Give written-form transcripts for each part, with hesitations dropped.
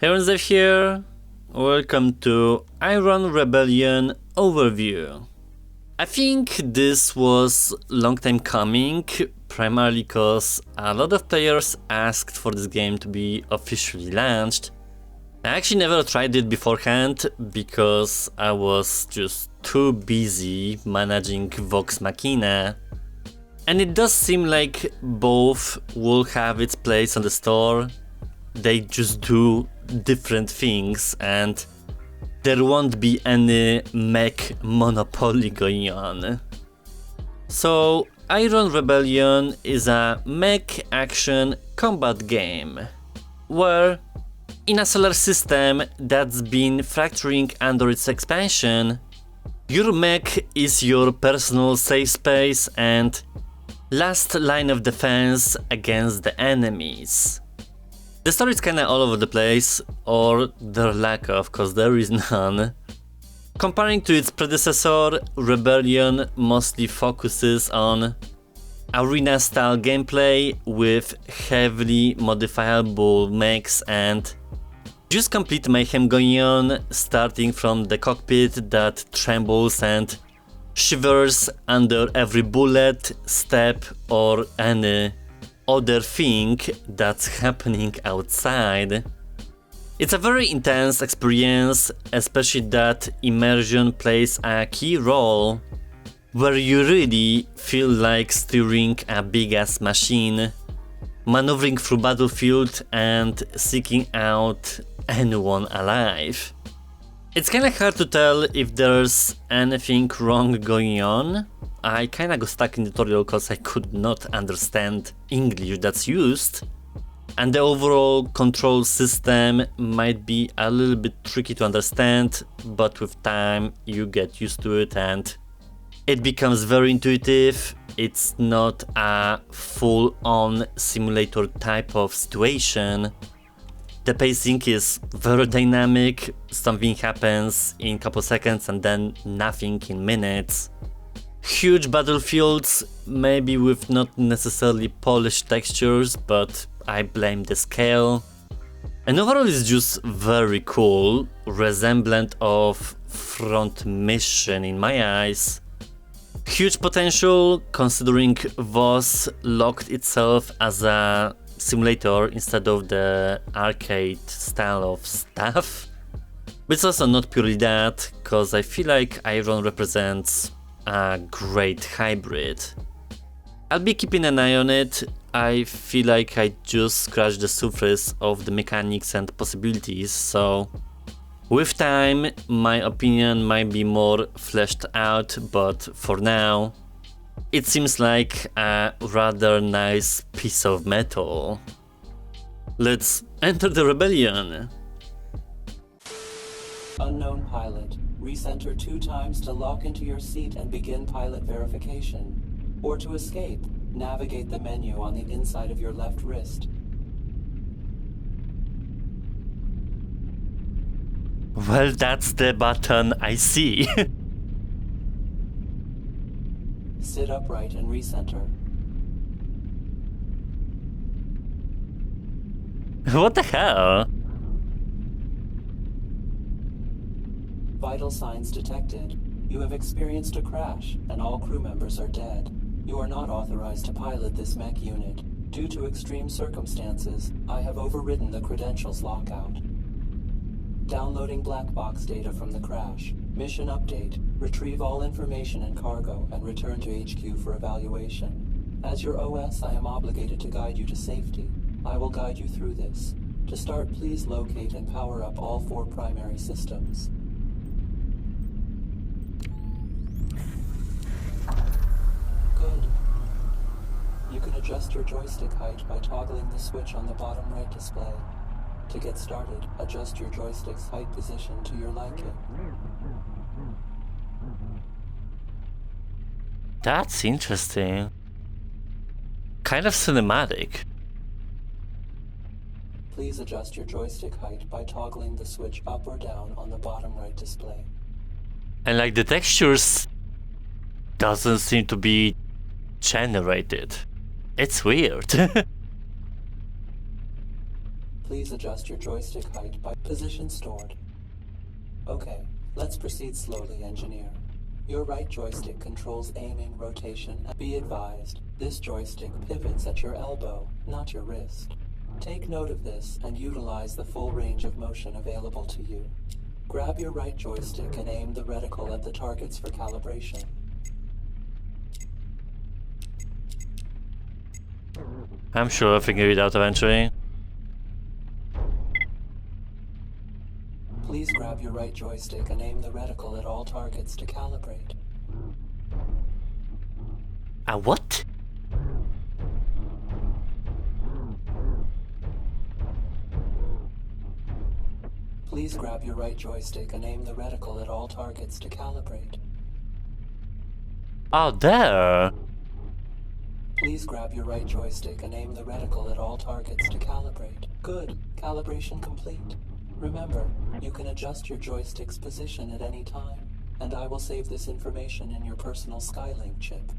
Hey, Zev here. Welcome to Iron Rebellion Overview. I think this was long time coming, primarily because a lot of players asked for this game to be officially launched. I actually never tried it beforehand because I was just too busy managing Vox Machina. And it does seem like both will have its place on the store. They just do different things and there won't be any mech monopoly going on. So Iron Rebellion is a mech action combat game where in a solar system that's been fracturing under its expansion, your mech is your personal safe space and last line of defense against the enemies. The story is kinda all over the place, or their lack of, cause there is none. Comparing to its predecessor, Rebellion mostly focuses on arena-style gameplay with heavily modifiable mechs and just complete mayhem going on, starting from the cockpit that trembles and shivers under every bullet, step, or any other thing that's happening outside. It's a very intense experience, especially that immersion plays a key role, where you really feel like steering a big-ass machine, maneuvering through battlefield and seeking out anyone alive. It's kinda hard to tell if there's anything wrong going on. I kinda got stuck in the tutorial cause I could not understand English that's used, and the overall control system might be a little bit tricky to understand, but with time you get used to it and it becomes very intuitive. It's not a full-on simulator type of situation. The pacing is very dynamic, something happens in a couple seconds and then nothing in minutes. Huge battlefields, maybe with not necessarily polished textures, but I blame the scale. And overall it's just very cool, resemblant of Front Mission in my eyes. Huge potential considering VOS locked itself as a simulator instead of the arcade style of stuff. But it's also not purely that, cause I feel like Iron represents a great hybrid. I'll be keeping an eye on it. I feel like I just scratched the surface of the mechanics and possibilities, so with time my opinion might be more fleshed out, but for now it seems like a rather nice piece of metal. Let's enter the rebellion. Unknown pilot. Recenter 2 times to lock into your seat and begin pilot verification. Or to escape, navigate the menu on the inside of your left wrist. Well, that's the button I see. Sit upright and recenter. What the hell? Vital signs detected. You have experienced a crash, and all crew members are dead. You are not authorized to pilot this mech unit. Due to extreme circumstances, I have overridden the credentials lockout. Downloading black box data from the crash. Mission update. Retrieve all information and cargo and return to HQ for evaluation. As your OS, I am obligated to guide you to safety. I will guide you through this. To start, please locate and power up all 4 primary systems. Good. You can adjust your joystick height by toggling the switch on the bottom right display. To get started, adjust your joystick's height position to your liking. That's interesting. Kind of cinematic. Please adjust your joystick height by toggling the switch up or down on the bottom right display. And like the textures doesn't seem to be generated. It's weird. Please adjust your joystick height by position stored. Okay, let's proceed slowly, engineer. Your right joystick controls aiming, rotation, and be advised, this joystick pivots at your elbow, not your wrist. Take note of this and utilize the full range of motion available to you. Grab your right joystick and aim the reticle at the targets for calibration. I'm sure I'll figure it out eventually. Please grab your right joystick and aim the reticle at all targets to calibrate. A what? Please grab your right joystick and aim the reticle at all targets to calibrate. Oh, there! Please grab your right joystick and aim the reticle at all targets to calibrate. Good. Calibration complete. Remember, you can adjust your joystick's position at any time, and I will save this information in your personal Skylink chip.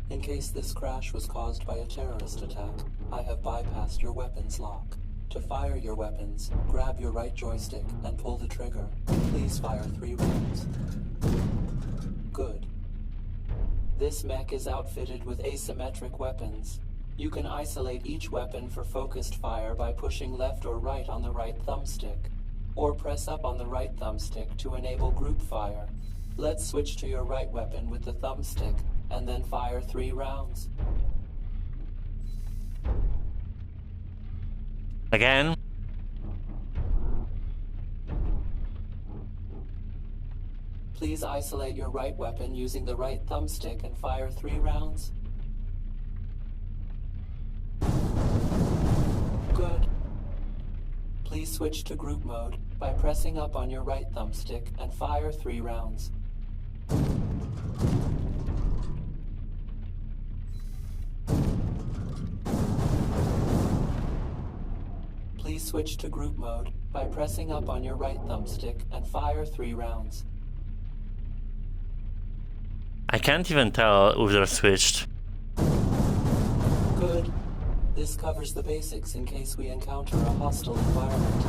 In case this crash was caused by a terrorist attack, I have bypassed your weapons lock. To fire your weapons, grab your right joystick and pull the trigger. Please fire 3 rounds. Good. This mech is outfitted with asymmetric weapons. You can isolate each weapon for focused fire by pushing left or right on the right thumbstick, or press up on the right thumbstick to enable group fire. Let's switch to your right weapon with the thumbstick, and then fire 3 rounds. Again? Please isolate your right weapon using the right thumbstick and fire 3 rounds. Good. Please switch to group mode by pressing up on your right thumbstick and fire 3 rounds. Please switch to group mode by pressing up on your right thumbstick and fire 3 rounds. I can't even tell if they're switched. Good. This covers the basics in case we encounter a hostile environment.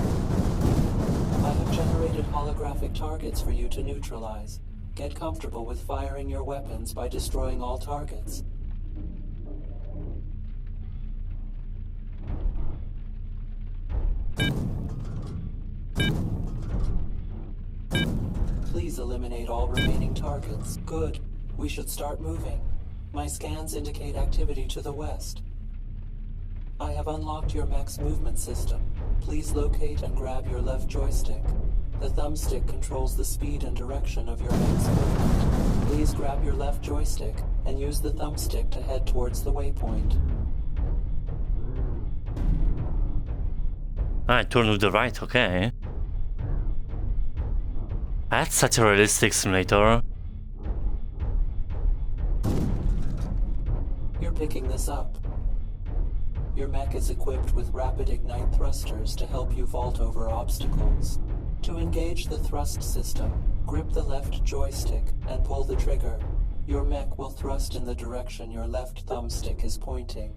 I have generated holographic targets for you to neutralize. Get comfortable with firing your weapons by destroying all targets. Please eliminate all remaining targets. Good. We should start moving. My scans indicate activity to the west. I have unlocked your mech's movement system. Please locate and grab your left joystick. The thumbstick controls the speed and direction of your mech's movement. Please grab your left joystick and use the thumbstick to head towards the waypoint. I turn with the right, okay. That's such a realistic simulator. You're picking this up. Your mech is equipped with rapid ignite thrusters to help you vault over obstacles. To engage the thrust system, grip the left joystick and pull the trigger. Your mech will thrust in the direction your left thumbstick is pointing.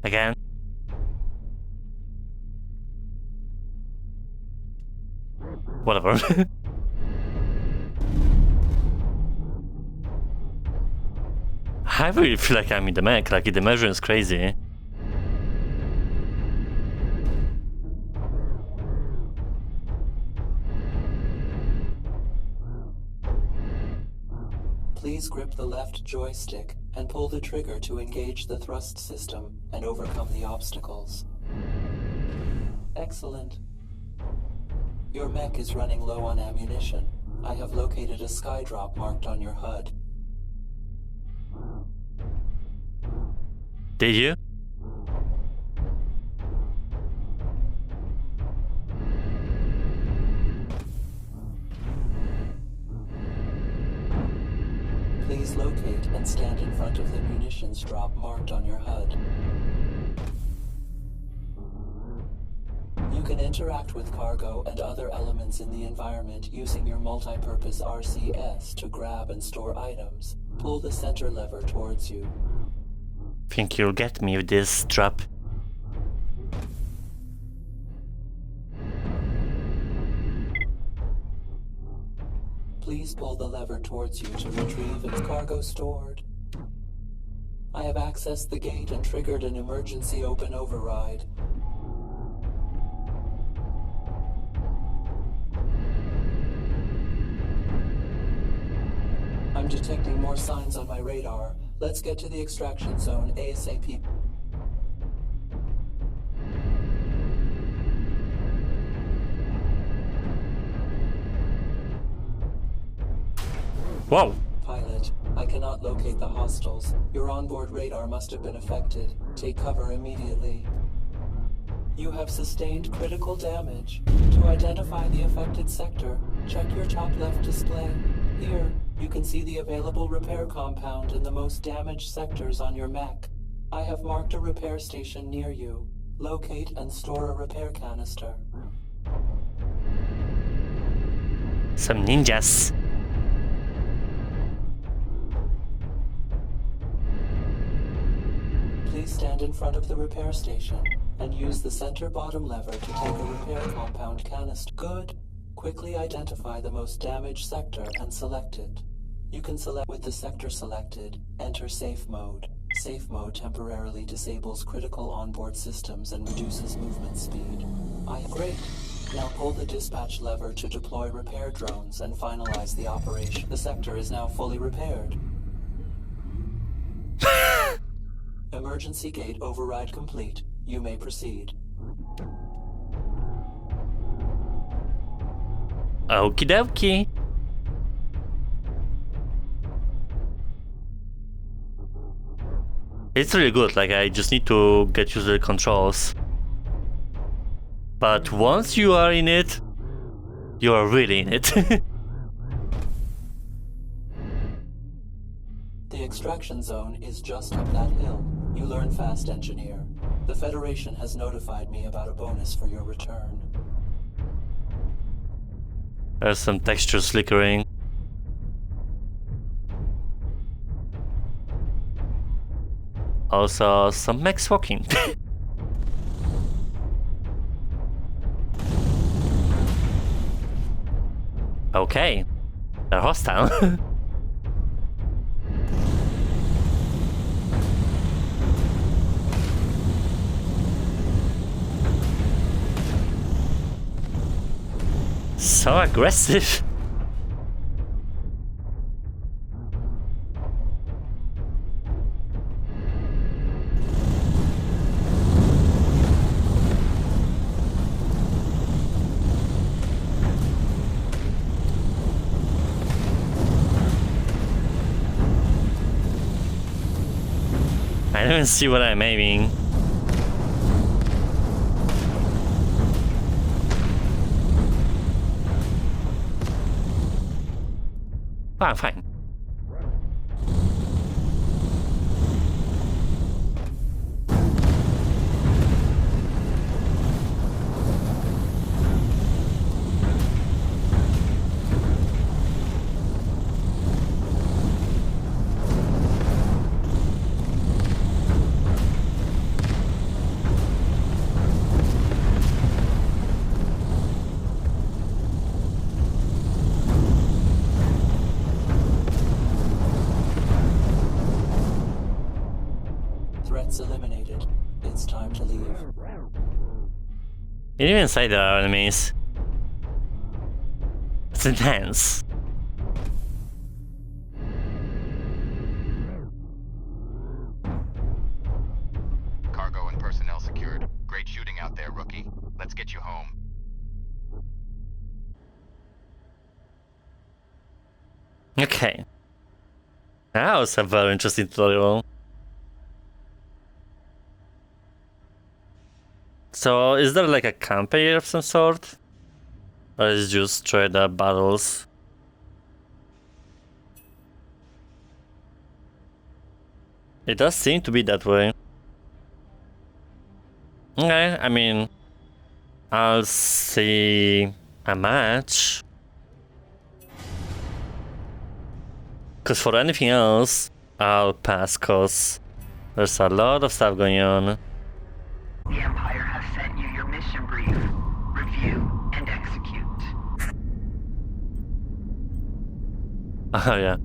Again. Whatever. I really feel like I'm in the mech, like the immersion is crazy. Please grip the left joystick and pull the trigger to engage the thrust system and overcome the obstacles. Excellent. Your mech is running low on ammunition. I have located a skydrop marked on your HUD. Did you? Please locate and stand in front of the munitions drop marked on your HUD. You can interact with cargo and other elements in the environment using your multi-purpose RCS to grab and store items. Pull the center lever towards you. Think you'll get me with this trap. Please pull the lever towards you to retrieve its cargo stored. I have accessed the gate and triggered an emergency open override. I'm detecting more signs on my radar. Let's get to the extraction zone ASAP. Whoa! Pilot, I cannot locate the hostiles. Your onboard radar must have been affected. Take cover immediately. You have sustained critical damage. To identify the affected sector, check your top left display. Here, you can see the available repair compound in the most damaged sectors on your mech. I have marked a repair station near you. Locate and store a repair canister. Some ninjas. Please stand in front of the repair station and use the center bottom lever to take a repair compound canister. Good. Quickly identify the most damaged sector and select it. You can select with the sector selected, enter safe mode. Safe mode temporarily disables critical onboard systems and reduces movement speed. Great. Now pull the dispatch lever to deploy repair drones and finalize the operation. The sector is now fully repaired. Emergency gate override complete. You may proceed. Okie dokie. It's really good, like I just need to get used to the controls. But once you are in it, you are really in it. The extraction zone is just up that hill. You learn fast, engineer. The Federation has notified me about a bonus for your return. There's some texture flickering. Also, some mechs walking. Okay, they're hostile. So aggressive. I don't even see what I'm aiming. Oh, I'm fine. Threats eliminated. It's time to leave. And even inside there are enemies. It's intense. Cargo and personnel secured. Great shooting out there, rookie. Let's get you home. Okay. That was a very interesting tutorial. So, is there like a campaign of some sort? Or is it just straight up battles? It does seem to be that way. Okay, I mean, I'll see a match. Cause for anything else, I'll pass, cause there's a lot of stuff going on. The Empire has sent you your mission brief. Review and execute. Oh yeah.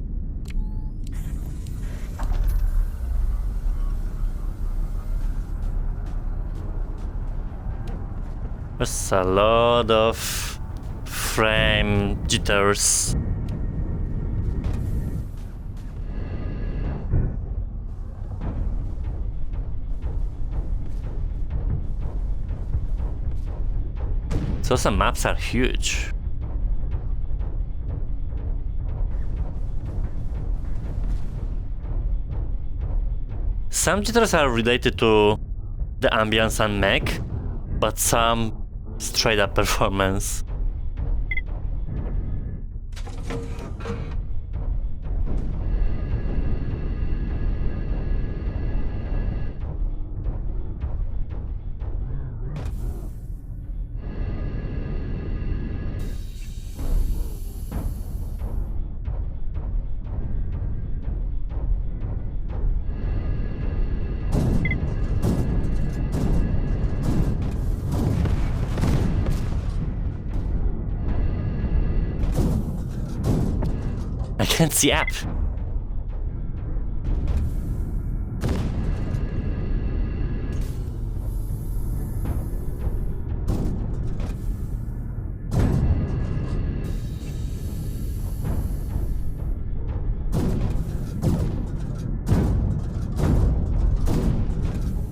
There's a lot of frame jitters. So some maps are huge. Some jitters are related to the ambience and mech, but some straight up performance. I can't see up.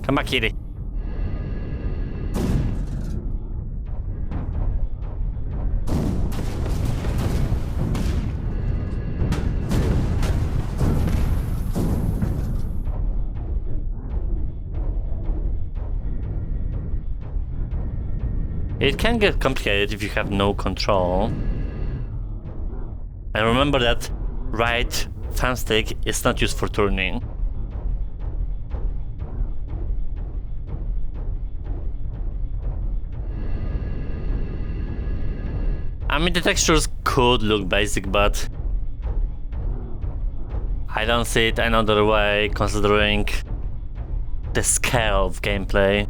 Come back, kitty. It can get complicated if you have no control. And remember that right thumbstick is not used for turning. I mean, the textures could look basic, but I don't see it another way considering the scale of gameplay.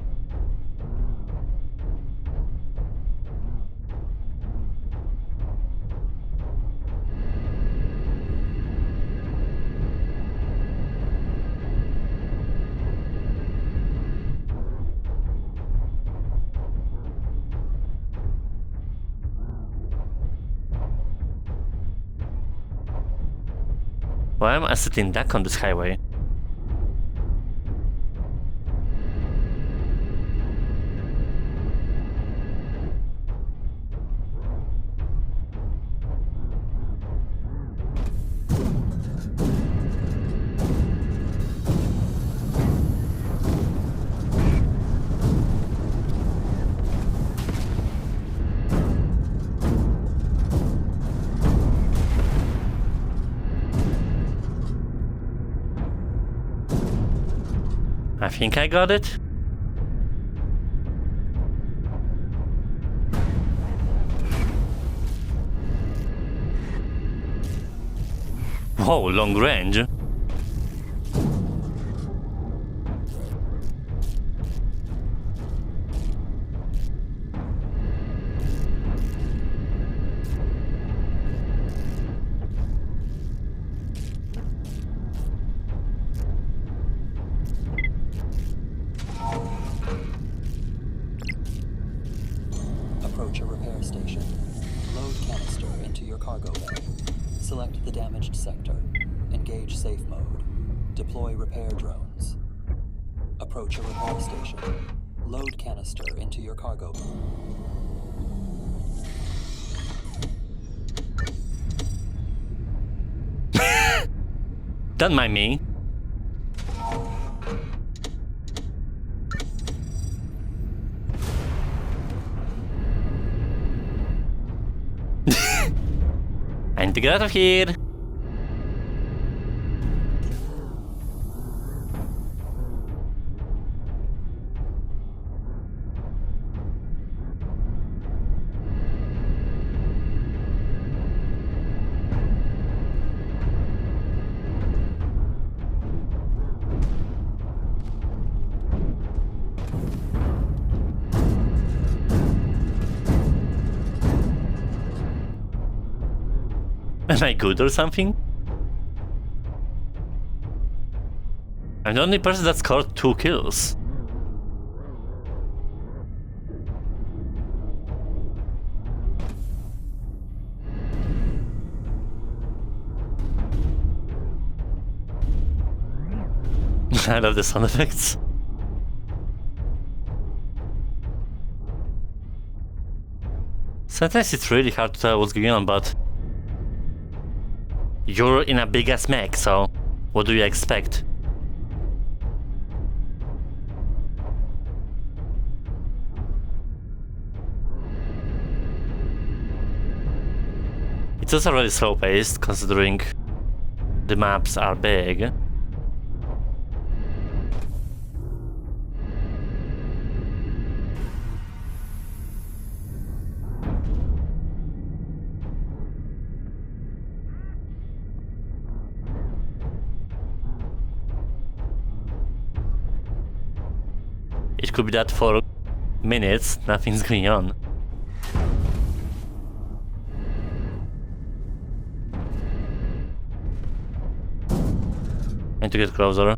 Why am I sitting duck on this highway? I think I got it. Whoa, long range. Approach a repair station. Load canister into your cargo bay. Select the damaged sector. Engage safe mode. Deploy repair drones. Approach a repair station. Load canister into your cargo bay. Don't mind me. I need to get out of here. Am I good or something? I'm the only person that scored 2 kills. I love the sound effects. Sometimes it's really hard to tell what's going on, but you're in a big ass mech, so what do you expect? It's also really slow paced considering the maps are big. It could be that for minutes nothing's going on. I need to get closer.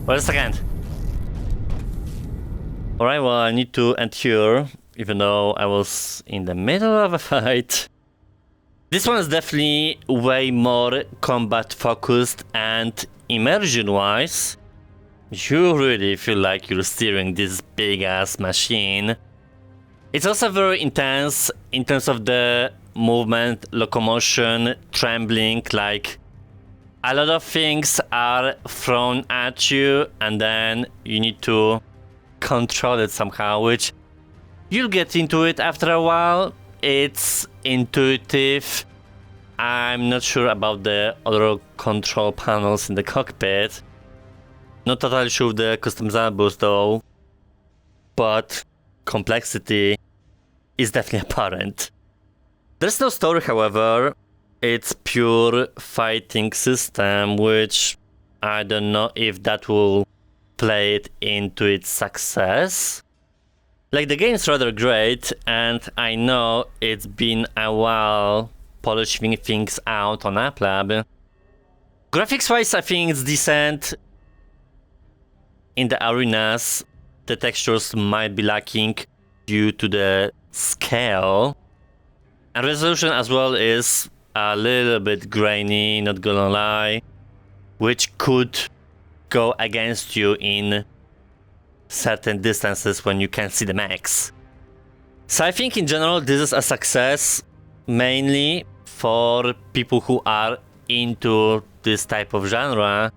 Wait a second. Alright, well, I need to end here, even though I was in the middle of a fight. This one is definitely way more combat focused and immersion wise. You really feel like you're steering this big ass machine. It's also very intense in terms of the movement, locomotion, trembling, like a lot of things are thrown at you and then you need to control it somehow, which you'll get into it after a while. It's intuitive. I'm not sure about the other control panels in the cockpit. Not totally sure of the customizables though, but complexity is definitely apparent. There's no story, however. It's pure fighting system, which I don't know if that will play it into its success. Like, the game's rather great, and I know it's been a while polishing things out on AppLab. Graphics wise, I think it's decent. In the arenas, the textures might be lacking due to the scale. And resolution as well is a little bit grainy, not gonna lie, which could go against you in certain distances when you can see the max. So I think in general this is a success, mainly for people who are into this type of genre,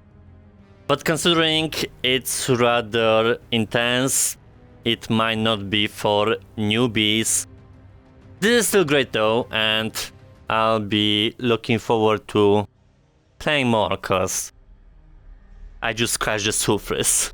but considering it's rather intense, it might not be for newbies. This is still great though, and I'll be looking forward to playing more, cause I just scratched the surface.